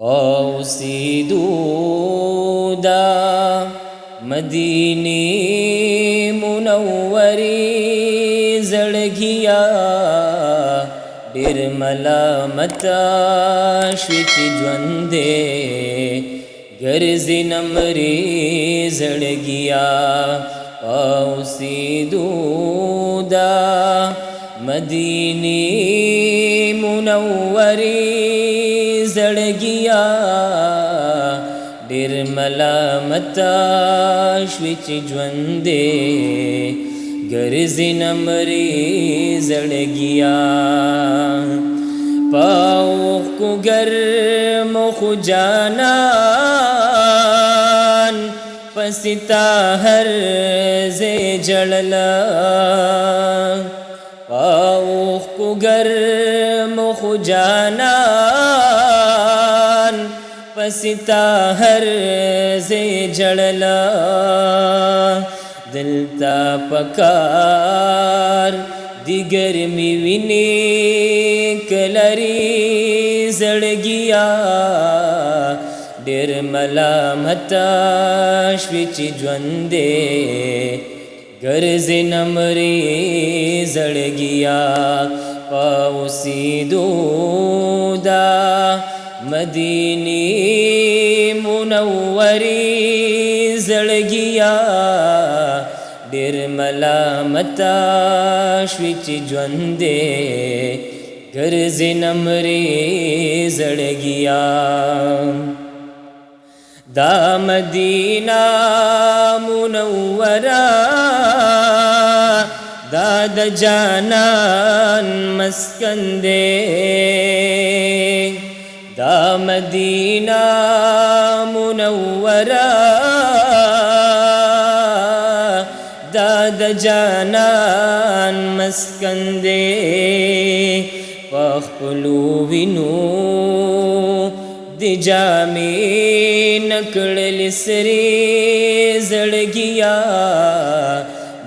اوسیدو دا مدینی منوری زړګیا ډېر ملامتا شوی چې ژوند دې ګرځي نمرې زړګیا اوسیدو دا مدینی منوری زړګیا ډېر ملامتا شوی چې ژوند دې ګرځي نمرې زړګیا پاوخ کو ګرم خو جانان پستا هر زې جړلا پاوخ کو ګرم خو جانان پستا هر زې جړلا دلتا پکار دی گرمی ویني کلری زړګیا ډېر ملامتا شوی چې ژوند دې ګرځي نمرې زړګیا اوسیدو دا مدینی منوری زړګیا ډېر ملامتا شوی چې ژوند دې ګرځي نمرې زړګیا دا مدینه منوره دا د جانان مسکن دې دا مدینه منوره دا د جانان مسکن دې پخپلو وینو د جامې نکړل سری زړګیا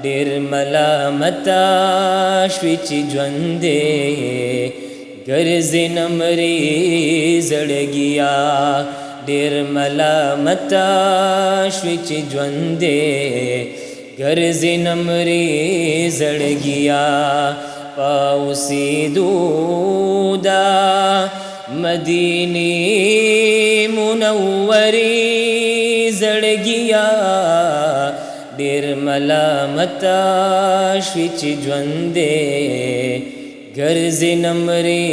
ډېر ملامتا شوی چې ژوند دې ګرځي نمرې زړګیا ډېر ملامتا شوی چې ژوند دې ګرځي نمرې زړګیا اوسیدو دا مدینی منوری زړګیا ډېر ملامتا شوی چې ژوند دې ګرځي نمرې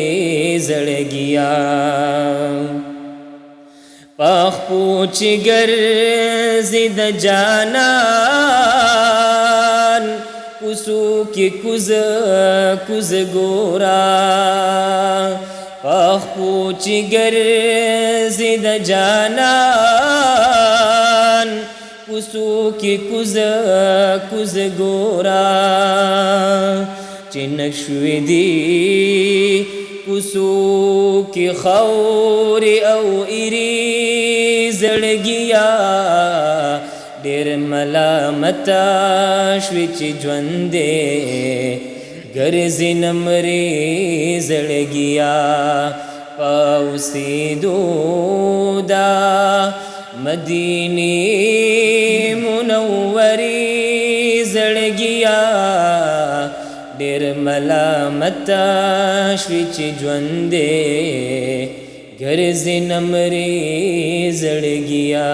زړګیا پخپو چې ګرځي د جانان کوڅو کې کوز ګورا پخپو چې ګرځي د جانان کوڅو کې کوز ګورا چې نشوي دي کوڅو کې خوري او ایری زړګیا ډېر ملامتا شوی چې ژوند دې ګرځي نمرې زړګیا اوسیدو دا مدینی منوری زړګیا ډېر ملامتا شوی چې ژوند دې ګرځي نمرې زړګیا